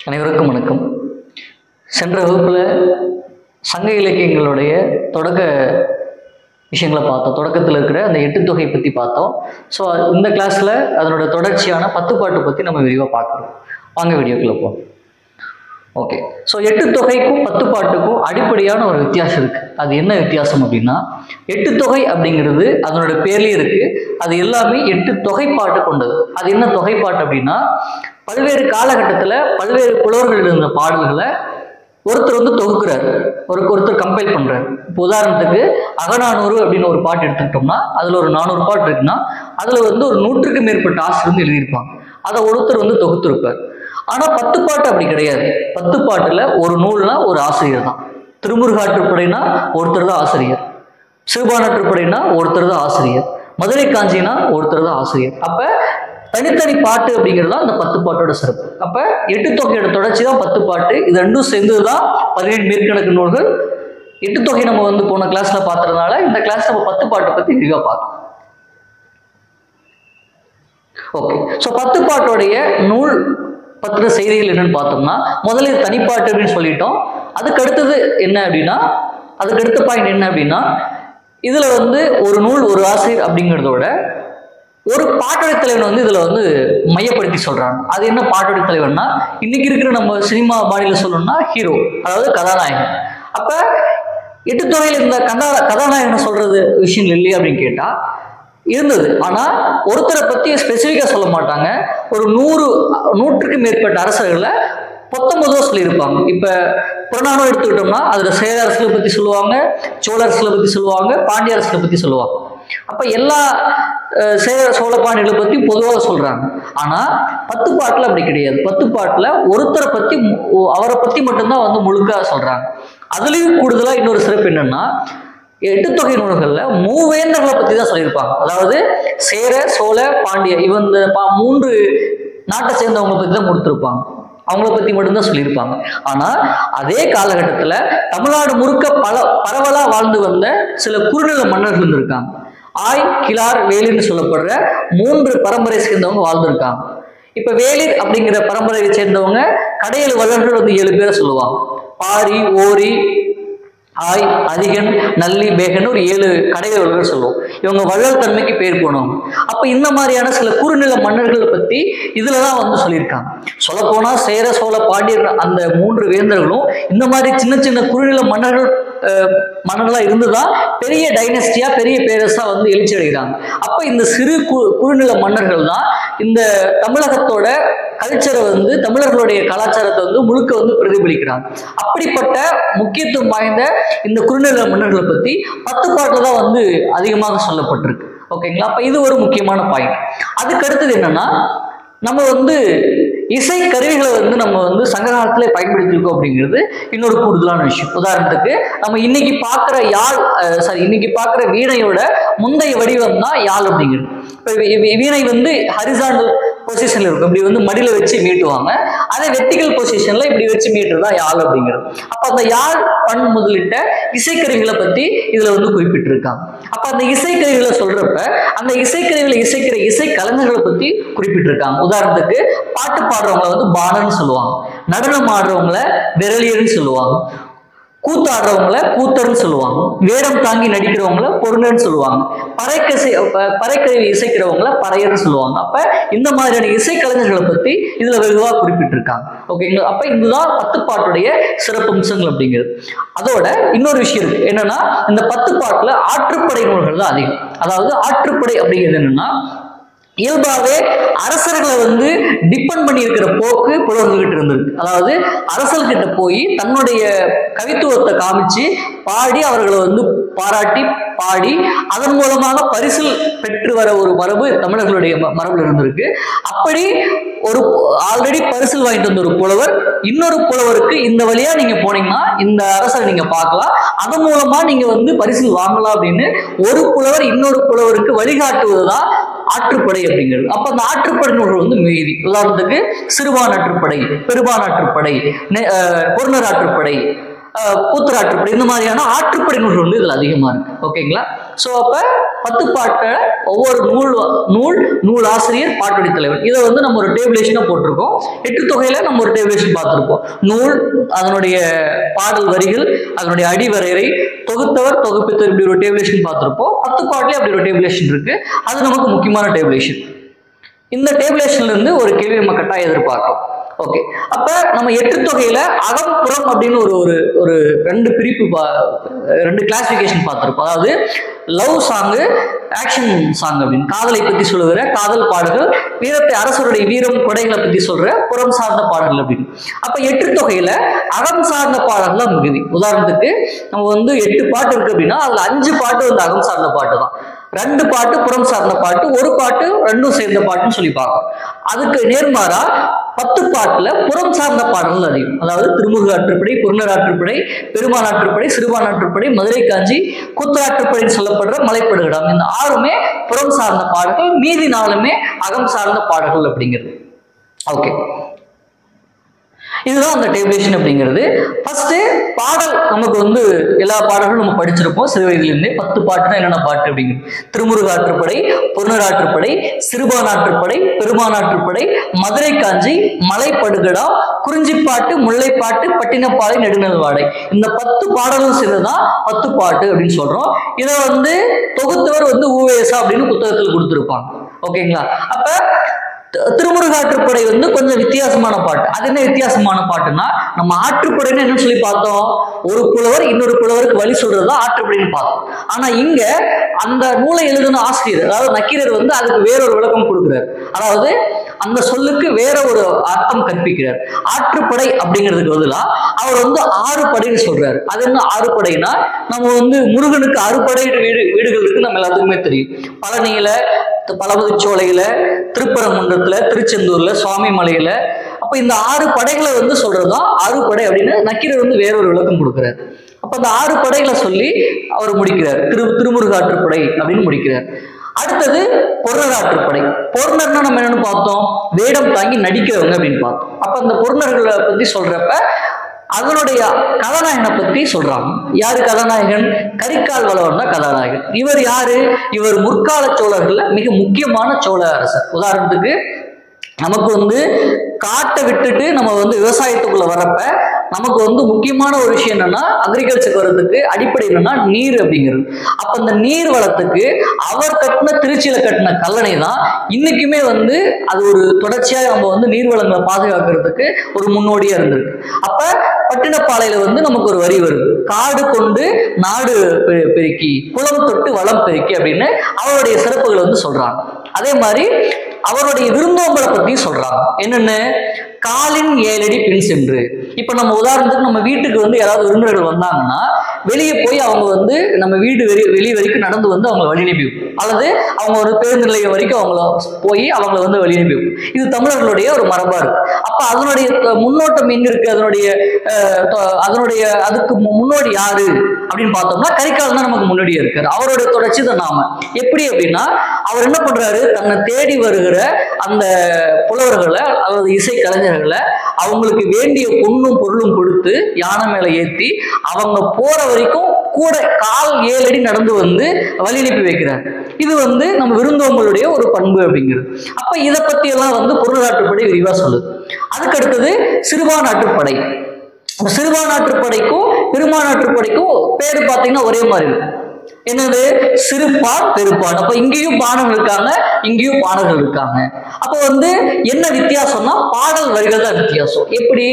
அனைவருக்கும் வணக்கம். சென்ற வகுப்பில் சங்க இலக்கியங்களுடைய தொடக்க விஷயங்களை பார்த்தோம். தொடக்கத்தில் இருக்கிற அந்த எட்டு தொகை பற்றி பார்த்தோம். ஸோ இந்த கிளாஸில் அதனோட தொடர்ச்சியான 10 பாட்டு பற்றி நம்ம விரிவாக பார்க்குறோம். வாங்க வீடியோக்குள்ள போவோம். ஓகே, ஸோ எட்டு தொகைக்கும் 10 பாட்டுக்கும் அடிப்படையான ஒரு வித்தியாசம் இருக்குது. அது என்ன வித்தியாசம் அப்படின்னா, எட்டு தொகை அப்படிங்கிறது அதனோட பேர்லேயே இருக்குது. அது எல்லாமே 8 தொகைப்பாட்டு கொண்டது. அது என்ன தொகைப்பாட்டு அப்படின்னா, பல்வேறு காலகட்டத்தில் பல்வேறு புலவர்கள் இருந்த பாடல்களை ஒருத்தர் தொகுக்கிறார், ஒருத்தர் கம்பைல் பண்ணுறாரு. இப்போ உதாரணத்துக்கு அகநானூறு அப்படின்னு ஒரு பாட்டு எடுத்துக்கிட்டோம்னா அதில் ஒரு 400 பாட்டு இருக்குன்னா அதில் ஒரு 100க்கும் மேற்பட்ட ஆசிரியர் எழுதியிருப்பாங்க. அதை ஒருத்தர் தொகுத்திருப்பார். ஆனால் 10 பாட்டு அப்படி கிடையாது. 10 பாட்டில் ஒரு நூல்னா ஒரு ஆசிரியர் தான். திருமுருகாற்றுப்படைனா ஒருத்தர் தான் ஆசிரியர், சிறுபானாற்றுப்படைனா ஒருத்தர் தான் ஆசிரியர், மதுரை காஞ்சினா ஒருத்தர் தான் ஆசிரியர். அப்போ தனித்தனி பாட்டு அப்படிங்கிறது தான் அந்த 10 பாட்டோட சிறப்பு. அப்போ எட்டு தொகையோட தொடர்ச்சி தான் 10 பாட்டு. இது ரெண்டும் சேர்ந்தது தான் 17 மேற்கணக்கு நூல்கள். எட்டு தொகை நம்ம போன கிளாஸ்ல பார்த்ததுனால இந்த கிளாஸ் நம்ம 10 பாட்டை பற்றி விரிவாக பார்க்கலாம். ஓகே, ஸோ 10 பாட்டோடைய நூல் பத்திர செய்திகள் என்னன்னு பார்த்தோம்னா, முதல்ல இது தனிப்பாட்டு அப்படின்னு சொல்லிட்டோம். அதுக்கு அடுத்தது என்ன அப்படின்னா, அதுக்கு அடுத்த பாயிண்ட் என்ன அப்படின்னா, இதுல ஒரு நூல் ஒரு ஆசிரியர் அப்படிங்கிறதோட ஒரு பாட்டோட தலைவன் இதுல மையப்படுத்தி சொல்றாங்க. அது என்ன பாட்டோட தலைவன்னா, இன்னைக்கு இருக்கிற நம்ம சினிமா பாணியில சொல்லணும்னா ஹீரோ, அதாவது கதாநாயகன். அப்ப எட்டு தொகையில் இந்த கதாநாயகனை சொல்றது விஷயம் இல்லையா அப்படின்னு கேட்டா இருந்தது. ஆனா ஒருத்தரை பத்தி ஸ்பெசிபிக்கா சொல்ல மாட்டாங்க. ஒரு 100க்கும் மேற்பட்ட அரசர்களை 19 சொல்லியிருப்பாங்க. இப்ப புறநானூறு எடுத்துக்கிட்டோம்னா அதுல சேர அரசுகளை பத்தி சொல்லுவாங்க, சோழ அரசுகளை பத்தி சொல்லுவாங்க, பாண்டிய அரசுகளை பத்தி சொல்லுவாங்க. அப்ப எல்லா சேர சோழ பாண்டியர்களை பத்தி பொதுவாக சொல்றாங்க. ஆனா 10 பாட்டுல அப்படி கிடையாது. 10 பாட்டுல ஒருத்தரை பத்தி, அவரை பத்தி மட்டும்தான் முழுக்க சொல்றாங்க. அதுலயும் கூடுதலா இன்னொரு சிறப்பு என்னன்னா, எட்டு தொகை நூல்கள்ல மூவேந்தர்களை பத்தி தான் சொல்லியிருப்பாங்க. அதாவது சேர சோழ பாண்டிய இந்த 3 நாட்டை சேர்ந்தவங்களை பத்தி தான் கொடுத்துருப்பாங்க. அவங்கள பத்தி மட்டும்தான் சொல்லியிருப்பாங்க. ஆனா அதே காலகட்டத்துல தமிழ்நாடு முழுக்க பரவலா வாழ்ந்து வந்த சில குறுநில மன்னர்கள் இருக்காங்க. ஆய், கிளார், வேலின்னு சொல்லப்படுற 3 பரம்பரை சேர்ந்தவங்க வாழ்ந்துருக்காங்க. இப்ப வேலிர் அப்படிங்கிற பரம்பரையை சேர்ந்தவங்க கடையல் வள்ளல்கள் 7 பேரை சொல்லுவாங்க. பாரி, ஓரி, ஆய், அதிகன், நல்லி, பேகன் ஒரு 7 கடைகள் வள்ளல்கள் சொல்லுவோம். இவங்க வள்ளல் தன்மைக்கு பேர் போனவங்க. அப்ப இந்த மாதிரியான சில குறுநில மன்னர்களை பத்தி இதுலதான் சொல்லியிருக்காங்க. சொல்ல போனா சேர சோழ பாண்டியர் அந்த 3 வேந்தர்களும் இந்த மாதிரி சின்ன சின்ன குறுநில மன்னர்களா இருந்துதான் பெரிய டைனஸ்டியா, பெரிய பேரரசா எழுச்சி அடைகிறாங்க. அப்ப இந்த சிறு குறுநில மன்னர்கள் தான் இந்த தமிழகத்தோட கல்ச்சரை தமிழர்களுடைய கலாச்சாரத்தை முழுக்க பிரதிபலிக்கிறாங்க. அப்படிப்பட்ட முக்கியத்துவம் வாய்ந்த இந்த குறுநில மன்னர்களை பத்தி 10 பாட்டுல தான் அதிகமாக சொல்லப்பட்டிருக்கு. ஓகேங்களா? அப்ப இது ஒரு முக்கியமான பாயிண்ட். அதுக்கு அடுத்தது என்னன்னா, நம்ம இசை கருவிகளை நம்ம சங்க காலத்திலே பயன்படுத்திருக்கோம் அப்படிங்கிறது இன்னொரு கூடுதலான விஷயம். உதாரணத்துக்கு நம்ம இன்னைக்கு பார்க்குற வீணையோட முந்தைய வடிவம் தான் யாழ் அப்படிங்கிறது. வீணை ஹரிசாண்டல் பொசிஷன்ல இருக்கும், இப்படி மடியில வச்சு மீட்டுவாங்க. அதே வெர்டிகல் பொசிஷன்ல இப்படி வச்சு மீட்டுறதா யாழ் அப்படிங்கிறது. அப்ப அந்த யாழ் பண் முதலிட்ட இசைக்கருவிகளை பத்தி இதுல குறிப்பிட்டிருக்காங்க. அப்ப அந்த இசைக்கருவிகளை சொல்றப்ப அந்த இசைக்கருவிகளை இசைக்கிற இசை கலைஞர்களை பத்தி குறிப்பிட்டிருக்காங்க. உதாரணத்துக்கு பாட்டு பாடுறவங்களை பாணன்னு சொல்லுவாங்க, நடனம் ஆடுறவங்கள விரலியர்னு சொல்லுவாங்க, கூத்தாடுறவங்கள கூத்தர்ன்னு சொல்லுவாங்க, வேடம் தாங்கி நடிக்கிறவங்கள பொருங்கன்னு சொல்லுவாங்க, பறைக்கருவி இசைக்கிறவங்கள பறையர்னு சொல்லுவாங்க. அப்ப இந்த மாதிரியான இசைக்கலைஞர்களை பத்தி இதுல வெகுவா குறிப்பிட்டிருக்காங்க. ஓகேங்களா? அப்ப இதுதான் 10 பாட்டுடைய சிறப்பம்சங்கள் அப்படிங்கிறது. அதோட இன்னொரு விஷயம் இருக்கு. என்னன்னா, இந்த 10 பாட்டுல ஆற்றுப்படை நூல்கள் தான் அதிகம். அதாவது ஆற்றுப்படை அப்படிங்கிறது என்னன்னா, இயல்பாவே அரசர்களை டிபெண்ட் பண்ணி இருக்கிற போக்கு புலவர்கள்கிட்ட இருந்திருக்கு. அதாவது அரசர்கிட்ட போய் தன்னுடைய கவித்துவத்தை காமிச்சு பாடி அவர்களை பாராட்டி பாடி அதன் மூலமாக பரிசில் பெற்று வர ஒரு மரபு தமிழர்களுடைய மரபுல இருந்திருக்கு. அப்படி ஒரு ஆல்ரெடி பரிசில் வாங்கிட்டு வந்த ஒரு புலவர் இன்னொரு புலவருக்கு இந்த வழியா நீங்க போனீங்கன்னா இந்த அரசரை நீங்க பார்க்கலாம், அதன் மூலமா நீங்க பரிசில் வாங்கலாம் அப்படின்னு ஒரு புலவர் இன்னொரு புலவருக்கு வழிகாட்டுவதுதான் ஆற்றுப்படை அப்படிங்கிறது. அப்ப அந்த ஆற்றுப்படை நூல்கள் மீதி. உதாரணத்துக்கு சிறுபானாற்றுப்படை, பெருபானாற்றுப்படை, பொருணர் ஆற்றுப்படை, கூத்தராற்றுப்படை, இந்த மாதிரியான ஆற்றுப்படை நூல்கள் வந்து இதுல அதிகமா இருக்கு. ஓகேங்களா? சோ அப்ப 10 பாட்டை ஒவ்வொரு நூல் ஆசிரியர், பாட்டுடை தலைவர், இதை வந்து நம்ம ஒரு டேபிளேஷனா போட்டிருக்கோம். 8 தொகையில நம்ம ஒரு டேபிளேஷன் பார்த்திருப்போம். நூல், அதனுடைய பாடல் வரிகள், அதனுடைய அடிவரையறை, தொகுத்தவர், தொகுப்பித்தவர், இப்படி ஒரு டேபிளேஷன் பார்த்திருப்போம். 10 பாட்டுலயே அப்படி ஒரு டேபிளேஷன் இருக்கு. அது நமக்கு முக்கியமான டேபிளேஷன். இந்த டேபிளேஷன்ல இருந்து ஒரு கேள்வி நம்ம கட்டாயம் எதிர்பார்க்கலாம். ஓகே, அப்ப நம்ம 8 தொகையில அகம் புறம் அப்படின்னு ஒரு 2 பிரிப்பு, 2 கிளாசிபிகேஷன் பார்த்திருப்போம். அதாவது லவ் சாங்கு, ஆக்ஷன் சாங் அப்படின்னு, காதலை பத்தி சொல்லுகிற காதல் பாடல்கள், வீரத்தை, அரசருடைய வீரம், கொடைகளை பத்தி சொல்ற புறம் சார்ந்த பாடல்கள் அப்படின்னு. அப்ப 8 தொகையில அகம் சார்ந்த பாடல்கள் மிகுதி. உதாரணத்துக்கு நம்ம வந்து 8 பாட்டு இருக்கு அப்படின்னா அதுல 5 பாட்டு வந்து அகம் சார்ந்த பாட்டு தான், 2 பாட்டு புறம் சார்ந்த பாட்டு, 1 பாட்டு 2 சேர்ந்த பாட்டுன்னு சொல்லி பார்க்கணும். அதுக்கு நேர்மாறா 10 பாட்டுல புறம் சார்ந்த பாடல்கள் அதிகம். அதாவது திருமுருக ஆற்றுப்படை, புறநர் ஆற்றுப்படை, பெருமான் ஆற்றுப்படை, சிறுபான் ஆற்றுப்படை, மதுரை காஞ்சி, கூத்தராற்றுப்படைன்னு சொல்லப்படுற மலைப்படுகிடம், இந்த 6மே புறம் சார்ந்த பாடல்கள், மீதி 4மே அகம் சார்ந்த பாடல்கள் அப்படிங்கிறது. ஓகே, இதுதான் அந்த டேபிளேஷன் அப்படிங்கிறது. ஃபர்ஸ்ட் பாடல் நமக்கு வந்து எல்லா பாடல்களும் நம்ம படிச்சிருப்போம் சிறு வயதிலிருந்தே. 10 பாட்டுனா என்னென்ன பாட்டு அப்படிங்கிறது: திருமுருக ஆற்றுப்படை, புறநர் ஆற்றுப்படை, சிறுபான் ஆற்றுப்படை, பெருமான் ஆற்றுப்படை, மதுரை காஞ்சி, மலைப்படுகடா, குறிஞ்சிப்பாட்டு, முல்லைப்பாட்டு, பட்டினப்பாலை, நெடுநல்வாடை, இந்த 10 பாடலும் சேர்ந்துதான் 10 பாட்டு அப்படின்னு சொல்றோம். இதை வந்து தொகுத்தவர் வந்து ஊவேசா அப்படின்னு புத்தகத்தில் கொடுத்திருப்பாங்க. ஓகேங்களா? அப்ப திருமுருக ஆற்றுப்படை வந்து கொஞ்சம் வித்தியாசமான பாட்டு. அது என்ன வித்தியாசமான பாட்டுன்னா, நம்ம ஆற்றுப்படைன்னு என்னன்னு சொல்லி பார்த்தோம், ஒரு புலவர் இன்னொரு புலவருக்கு வழி சொல்றதுதான் ஆற்றுப்படைன்னு பார்த்தோம். ஆனா இங்க அந்த நூலை எழுதின ஆசிரியர், அதாவது நக்கீரர் வந்து அதுக்கு வேறொரு விளக்கம் கொடுக்கிறார். அதாவது அந்த சொல்லுக்கு வேற ஒரு அர்த்தம் கற்பிக்கிறார். ஆற்றுப்படை அப்படிங்கிறதுக்கு பதிலா அவர் வந்து 6 படைன்னு சொல்றாரு. அது என்ன 6 படைனா, நம்ம வந்து முருகனுக்கு 6 படை வீடுகள் இருக்கு, நம்ம எல்லாத்துக்குமே தெரியும். பழனியில, பழமுதிர்ச்சோலையில, திருப்பரங்குன்றத்துல, திருச்செந்தூர்ல, சுவாமி மலையில. அப்ப இந்த 6 படைகளை வந்து சொல்றதுதான் 6 படை அப்படின்னு நக்கீரர் வந்து வேறொரு விளக்கம் கொடுக்கிறார். அப்ப அந்த 6 படைகளை சொல்லி அவர் முடிக்கிறார். திருமுருக ஆற்றுப்படை அப்படின்னு முடிக்கிறார். அடுத்தது பொருணர் ஆற்றுப்படை. பொருணர்னா நம்ம என்னன்னு பார்த்தோம், வேடம் தாங்கி நடிக்கிறவங்க அப்படின்னு பார்த்தோம். அப்ப அந்த பொருணர்களை பத்தி சொல்றப்ப அதனுடைய கதாநாயகனை பத்தி சொல்றாங்க. யாரு கதாநாயகன்? கரிகால் வளவன் தான் கதாநாயகன். இவர் யாரு? இவர் முற்கால சோழர்கள்ல மிக முக்கியமான சோழ அரசர். உதாரணத்துக்கு நமக்கு வந்து காட்டை விட்டுட்டு நம்ம வந்து விவசாயத்துக்குள்ள வரப்ப நமக்கு வந்து முக்கியமான ஒரு விஷயம் என்னன்னா, அக்ரிகல்ச்சர் வர்றதுக்கு அடிப்படை என்னன்னா நீர் அப்படிங்கிறது. அப்ப அந்த நீர் வளத்துக்கு அவர் கட்டின, திருச்சியில கட்டின கல்லணை தான் இன்னைக்குமே வந்து அது ஒரு தொடர்ச்சியா நம்ம வந்து நீர்வளங்களை பாதுகாக்கிறதுக்கு ஒரு முன்னோடியா இருந்திருக்கு. அப்ப பட்டினப்பாளையில வந்து நமக்கு ஒரு வரி வருது, காடு கொண்டு நாடு பெருக்கி, குளம் தொட்டு வளம் பெருக்கி அப்படின்னு அவருடைய சிறப்புகளை வந்து சொல்றாங்க. அதே மாதிரி அவருடைய விருந்தோம்பலை பத்தி சொல்றாங்க. என்னன்னு, காலின் 7 அடி பின் சென்று. இப்ப நம்ம உதாரணத்துக்கு நம்ம வீட்டுக்கு வந்து யாராவது விருந்தினர்கள் வந்தாங்கன்னா வெளியே போய் அவங்க வந்து நம்ம வீடு வெளியே வரைக்கும் நடந்து வந்து அவங்களை வழி அனுப்பி வைப்போம், அல்லது அவங்க ஒரு பேருந்து நிலையம் வரைக்கும் அவங்கள போய் அவங்கள வந்து வழி அனுப்பி வைப்போம். இது தமிழர்களுடைய ஒரு மரபா இருக்கு. அப்ப அதனுடைய முன்னோட்டம் எங்க இருக்கு? அதுக்கு முன்னோடி யாரு அப்படின்னு பார்த்தோம்னா கரிகால் தான் நமக்கு முன்னாடியே இருக்காரு. அவருடைய தொடர்ச்சி தான் நாம. எப்படி அப்படின்னா, அவர் என்ன பண்றாரு, தன்னை தேடி வருகிற அந்த புலவர்களை அல்லது இசை கலைஞர்களை அவங்களுக்கு வேண்டிய பொண்ணும் பொருளும் கொடுத்து யானை மேல ஏற்றி அவங்க போற வரைக்கும் கூட கால் 7 அடி நடந்து வந்து வழி அனுப்பி வைக்கிறார். இது வந்து நம்ம விருந்தோம்பலுடைய ஒரு பண்பு அப்படிங்கிறது. அப்ப இதை பத்தி எல்லாம் வந்து பொருள் ஆற்றுப்படை விரிவா சொல்லுது. அதுக்கு அடுத்தது சிறுபான் ஆற்றுப்படை. சிறுபான் ஆற்றுப்படைக்கும் பெருமான் ஆற்றுப்படைக்கும் பேரு பார்த்தீங்கன்னா ஒரே மாதிரி இருக்கும். என்னது? சிறுபான், பெருப்பான். அப்ப இங்கேயும் பாடல்கள் இருக்காங்க, இங்கேயும் பாடல்கள் இருக்காங்க. அப்ப வந்து என்ன வித்தியாசம்னா பாடல் வரிகள் தான் வித்தியாசம். எப்படி?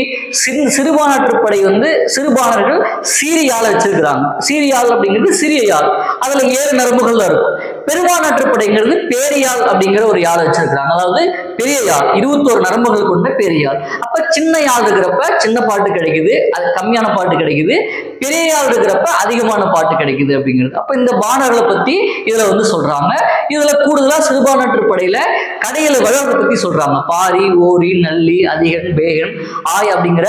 சிறுபான் ஆற்றுப்படை வந்து சிறுபானர்கள் சீரியால் வச்சிருக்கிறாங்க. சீரியால் அப்படிங்கிறது சிறிய யாழ், அதுல 7 நரம்புகள் தான் இருக்கும். பெருமான் ஆற்றுப்படைங்கிறது பேரியால் அப்படிங்கிற ஒரு யாழ் வச்சிருக்கிறாங்க. அதாவது பெரிய யாழ், 21 நரம்புகள் கொண்ட பெரியாள். அப்ப சின்ன யாழ் இருக்கிறப்ப சின்ன பாட்டு கிடைக்குது, அது கம்மியான பாட்டு கிடைக்குது. பெரிய யாழ் இருக்கிறப்ப அதிகமான பாட்டு கிடைக்குது அப்படிங்கிறது. அப்ப இந்த பாணர்களை பத்தி இதுல வந்து சொல்றாங்க. இதுல கூடுதலா சிறுபான் ஆற்றுப்படையில கடையில வளர்களை பத்தி சொல்றாங்க. பாரி, ஓரி, நல்லி, அதிகன், பேகன், ஆய் அப்படிங்கிற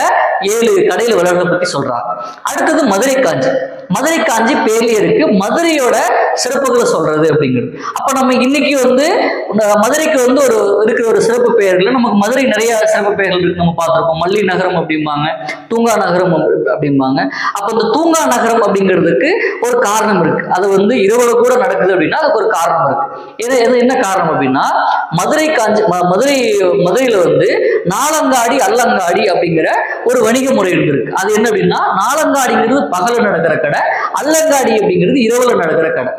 7 கடையில வளர்களை பத்தி சொல்றாங்க. அடுத்தது மதுரை காஞ்சி. மதுரை காஞ்சி பேர்லயே இருக்கு, மதுரையோட சிறப்புகளை சொல்றது அப்படிங்கிறது. அப்ப நம்ம இன்னைக்கு வந்து மதுரைக்கு வந்து இருக்கிற ஒரு சிறப்பு பெயர்கள் நமக்கு மதுரை நிறைய சிறப்பு பெயர்கள் இருக்கு, நம்ம பார்த்திருப்போம். மல்லி நகரம் அப்படிம்பாங்க, தூங்கா நகரம் அப்படிம்பாங்க. அப்ப இந்த தூங்கா நகரம் அப்படிங்கிறதுக்கு ஒரு காரணம் இருக்கு. அது வந்து இரவுல கூட நடக்குது அப்படின்னா அதுக்கு ஒரு காரணம் இருக்கு. என்ன காரணம் அப்படின்னா, மதுரையில வந்து நாலங்காடி அல்லங்காடி அப்படிங்கிற ஒரு வணிக முறை இருந்திருக்கு. அது என்ன அப்படின்னா, நாலங்காடிங்கிறது பகல நடக்கிற கடை, அல்லங்காடி அப்படிங்கிறது இரவுல நடக்கிற கடை.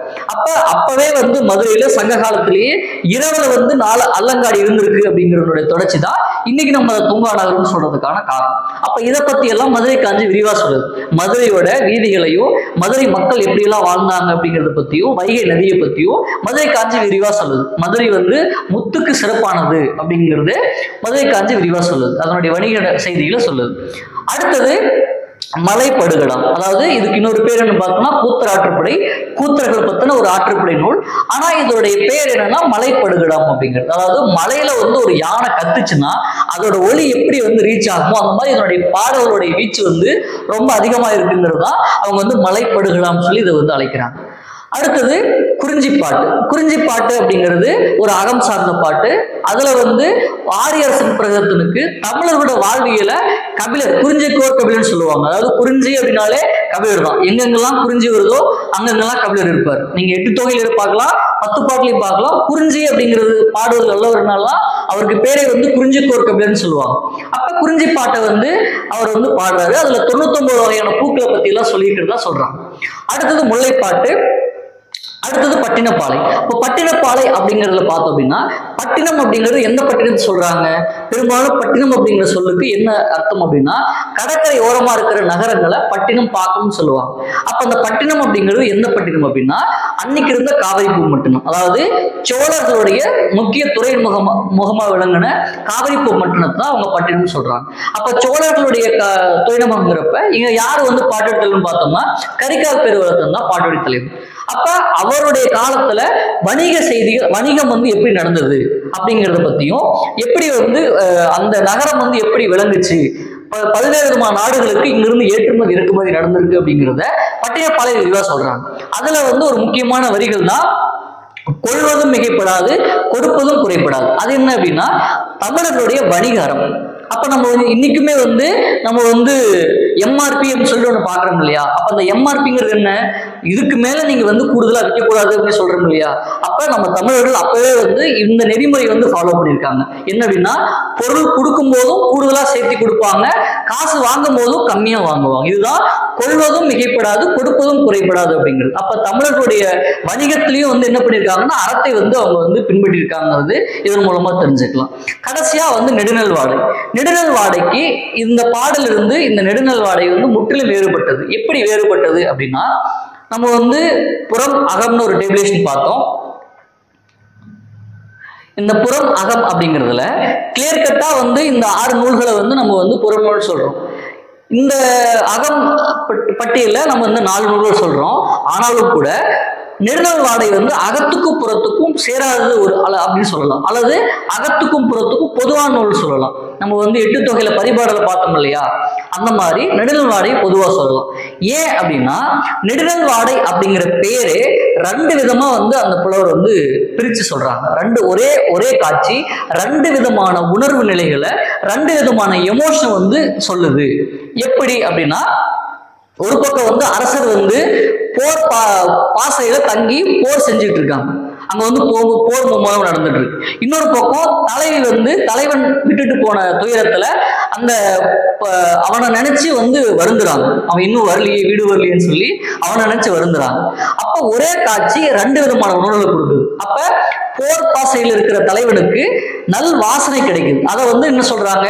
அப்பவே வந்து மதுரையில சங்க காலத்திலேயே இரவுல வந்து அல்லங்காடி இருந்திருக்கு அப்படிங்கிறதுடைய தொடர்ச்சி தான் இன்னைக்கு நம்ம அதை தூங்கா நகரம் சொல்றதுக்கான காரணம். அப்ப இதை பத்தி எல்லாம் மதுரை காஞ்சி விரிவா சொல்லுது. மதுரையோட வீதிகளையும் மதுரை மக்கள் எப்படி எல்லாம் வாழ்ந்தாங்க அப்படிங்கறத பத்தியும் வைகை நதியை பத்தியும் மதுரை காஞ்சி விரிவா சொல்லுது. மதுரை வந்து முத்துக்கு சிறப்பானது அப்படிங்கிறது மதுரை காஞ்சி விரிவா சொல்லுது, அதனுடைய வணிக செய்திகளை சொல்லுது. அடுத்தது மலைப்படுகடம். அதாவது இதுக்கு இன்னொரு பேர் என்ன பார்த்தோம்னா கூத்தர் ஆற்றுப்படை, கூத்தர்கள் பத்தின ஒரு ஆற்றுப்படை நூல். ஆனா இதோடைய பேர் என்னன்னா மலைப்படுகடம் அப்படிங்கிறது. அதாவது மலையில வந்து ஒரு யானை கத்துச்சுன்னா அதோட ஒலி எப்படி வந்து ரீச் ஆகுமோ அந்த மாதிரி இதனுடைய பாடல்களுடைய வீச்சு வந்து ரொம்ப அதிகமா இருக்குங்கிறது தான் அவங்க வந்து மலைப்படுகடம் சொல்லி இதை வந்து அழைக்கிறாங்க. அடுத்தது குறிஞ்சிப்பாட்டு. குறிஞ்சிப்பாட்டு அப்படிங்கிறது ஒரு அகம் சார்ந்த பாட்டு. அதுல வந்து ஆரியரசன் பிரகத்தனுக்கு தமிழர்களோட வாழ்வியல கபிலர், குறிஞ்சிக்கோர் கபிலர்னு சொல்லுவாங்க. அதாவது குறிஞ்சி அப்படின்னாலே கபிலர் தான். எங்கெங்கெல்லாம் குறிஞ்சி வருதோ அங்கெங்கெல்லாம் கபிலர் இருப்பார். நீங்க 8 தொகையில பார்க்கலாம், 10 பாட்டுலையும் பார்க்கலாம். குறிஞ்சி அப்படிங்கிறது பாடுவது நல்லவர்னாலாம் அவருக்கு பேரை வந்து குறிஞ்சிக்கோர் கபிலர்னு சொல்லுவாங்க. அப்ப குறிஞ்சி பாட்டை வந்து அவர் வந்து பாடுறாரு. அதுல 99 வகையான பூக்களை பத்தி எல்லாம் சொல்லிட்டு தான் சொல்றாங்க. அடுத்தது முல்லைப்பாட்டு. அடுத்தது பட்டினப்பாலை. இப்போ பட்டினப்பாலை அப்படிங்கிறதுல பார்த்தோம் அப்படின்னா, பட்டினம் அப்படிங்கிறது எந்த பட்டினத்தை சொல்றாங்க? பெரும்பாலும் பட்டினம் அப்படிங்கிற சொல்லுக்கு என்ன அர்த்தம் அப்படின்னா, கடற்கரை ஓரமா இருக்கிற நகரங்களை பட்டினம் பாக்கணும்னு சொல்லுவாங்க. அப்ப அந்த பட்டினம் அப்படிங்கிறது எந்த பட்டினம் அப்படின்னா, அன்னைக்கு இருந்த காவிரி பூம்பட்டினம். அதாவது சோழர்களுடைய முக்கிய துறை முகமா விளங்கின காவிரி பூம்பட்டினத்தை தான் அவங்க பட்டினம் சொல்றாங்க. அப்ப சோழர்களுடைய துறைமுகங்கிறப்ப இங்க யாரு வந்து பாட்டடி தலைவர்னு பார்த்தோம்னா, கரிகால் பெருவளத்தன் தான் பாட்டடி தலைவர். அப்ப அவருடைய காலத்துல வணிக செய்திகள், வணிகம் வந்து எப்படி நடந்தது அப்படிங்கிறத பத்தியும், எப்படி வந்து அந்த நகரம் வந்து எப்படி விளங்குச்சு, 17 விதமான நாடுகளுக்கு இங்கிருந்து ஏற்றுமதி இறக்குமதி நடந்திருக்கு அப்படிங்கிறத பட்டினப்பாலை விரிவா சொல்றாங்க. அதுல வந்து ஒரு முக்கியமான வரிகள் தான், கொள்வதும் மிகைப்படாது, கொடுப்பதும் குறைப்படாது. அது என்ன அப்படின்னா தமிழர்களுடைய வணிகரம். அப்ப நம்ம வந்து இன்னைக்குமே வந்து நம்ம வந்து எம்ஆர்பி அப்படின்னு சொல்லி ஒண்ணு பாக்குறோம் இல்லையா? அப்ப அந்த எம்ஆர்பிங்கிறது என்ன? இதுக்கு மேல நீங்க வந்து கூடுதலா விற்கக்கூடாது அப்படின்னு சொல்றோம் இல்லையா? அப்ப நம்ம தமிழர்கள் அப்பவே வந்து இந்த நெறிமுறை வந்து ஃபாலோ பண்ணியிருக்காங்க. என்ன அப்படின்னா, பொருள் கொடுக்கும் போதும் கூடுதலா சேர்த்து கொடுப்பாங்க, காசு வாங்கும் போதும் கம்மியா வாங்குவாங்க. இதுதான் கொள்வதும் மிகைப்படாது, கொடுப்பதும் குறைப்படாது அப்படிங்கிறது. அப்ப தமிழர்களுடைய வணிகத்திலையும் வந்து என்ன பண்ணியிருக்காங்கன்னா அறத்தை வந்து அவங்க வந்து பின்பற்றி இருக்காங்கிறது இதன் மூலமா தெரிஞ்சுக்கலாம். கடைசியா வந்து நெடுநல் வாடை. நெடுநல் வாடைக்கு இந்த பாடல் இருந்து இந்த நெடுநல் வாடை வந்து முற்றிலும் வேறுபட்டது. எப்படி வேறுபட்டது அப்படின்னா, நம்ம வந்து புறம் அகம்னு ஒரு டெபிலேஷன் பார்த்தோம். இந்த புறம் அகம் அப்படிங்கிறதுல கிளியர் கட்டா வந்து இந்த 6 நூல்களை வந்து நம்ம வந்து புறநூல் சொல்றோம். இந்த அகம் பட்டியல நம்ம வந்து 4 நூல்கள் சொல்றோம். ஆனாலும் கூட நெடுநல் வாடை வந்து அகத்துக்கும் புறத்துக்கும் சேராதது ஒரு அப்படின்னு சொல்லலாம், அல்லது அகத்துக்கும் புறத்துக்கும் பொதுவான நூல் சொல்லலாம். நம்ம வந்து 8 தொகையில பரிபாடல பார்த்தோம் இல்லையா? அந்த மாதிரி நெடுநல் வாடையை பொதுவா சொல்லலாம். ஏன் அப்படின்னா, நெடுநல் வாடை அப்படிங்கிற பேரே 2 விதமா வந்து அந்த புலவர் வந்து பிரிச்சு சொல்றாங்க. ஒரே காட்சி 2 விதமான உணர்வு நிலைகளை, 2 விதமான எமோஷன் வந்து சொல்லுது. எப்படி அப்படின்னா, ஒரு பக்கம் வந்து அரசர் வந்து போர் பாசையில தங்கி போர் செஞ்சுட்டு இருக்காங்க, அங்க வந்து போர் மும்முரம் நடந்துட்டு இருக்கு. இன்னொரு பக்கம் தலைவன் விட்டுட்டு போன துயரத்துல அந்த அவனை நினைச்சு வந்து வருந்துறாங்க. அவன் இன்னும் வரலையே, வீடு வரலையேன்னு சொல்லி அவனை நினைச்சு வருந்துறாங்க. அப்ப ஒரே காட்சி 2 விதமான உணர்வுகளை கொடுக்குது. அப்ப போர் பாசையில் இருக்கிற தலைவனுக்கு நல் வாசனை கிடைக்குது. அதை வந்து என்ன சொல்றாங்க?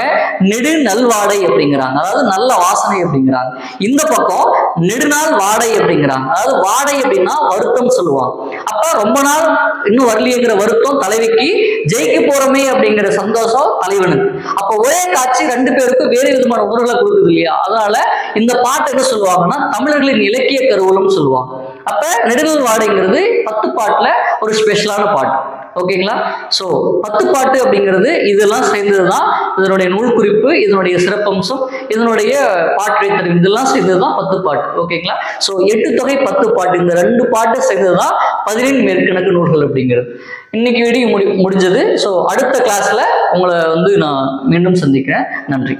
நெடு நல்வாடை அப்படிங்கிறாங்க, அதாவது நல்ல வாசனை அப்படிங்கிறாங்க. இந்த பக்கம் நெடுநாள் வாடை அப்படிங்கிறாங்க, அதாவது வாடை அப்படின்னா வருத்தம் சொல்லுவாங்க. அப்ப ரொம்ப நாள் இன்னும் வரலையேங்கிற வருத்தம் தலைவிக்கு, ஜெயிக்க போறமே அப்படிங்கிற சந்தோஷம் தலைவனுக்கு. அப்ப ஒரே காட்சி 2 பேருக்கும் வேறு விதமான உணர்வுகளை கொடுக்குது இல்லையா? அதனால இந்த பாட்டு என்ன சொல்லுவாங்கன்னா தமிழர்களின் இலக்கிய கருவூலம் சொல்லுவாங்க. அப்ப நெடுநல் வாடைங்கிறது 10 பாட்டுல ஒரு ஸ்பெஷலான பாட்டு. ஓகேங்களா? ஸோ 10 பாட்டு அப்படிங்கிறது இதெல்லாம் சேர்ந்தது தான் இதனுடைய நூல் குறிப்பு, இதனுடைய சிறப்பம்சம், இதனுடைய பாட்டுரைத்தரம், இதெல்லாம் சேர்ந்தது தான் 10 பாட்டு. ஓகேங்களா? ஸோ 8 தொகை 10 பாட்டு, இந்த 2 பாட்டு சேர்ந்தது தான் 15 மேற்கணக்கு நூல்கள் அப்படிங்கிறது. இன்னைக்கு வீடியோ முடிஞ்சது. ஸோ அடுத்த கிளாஸ்ல உங்களை நான் மீண்டும் சந்திக்கிறேன். நன்றி.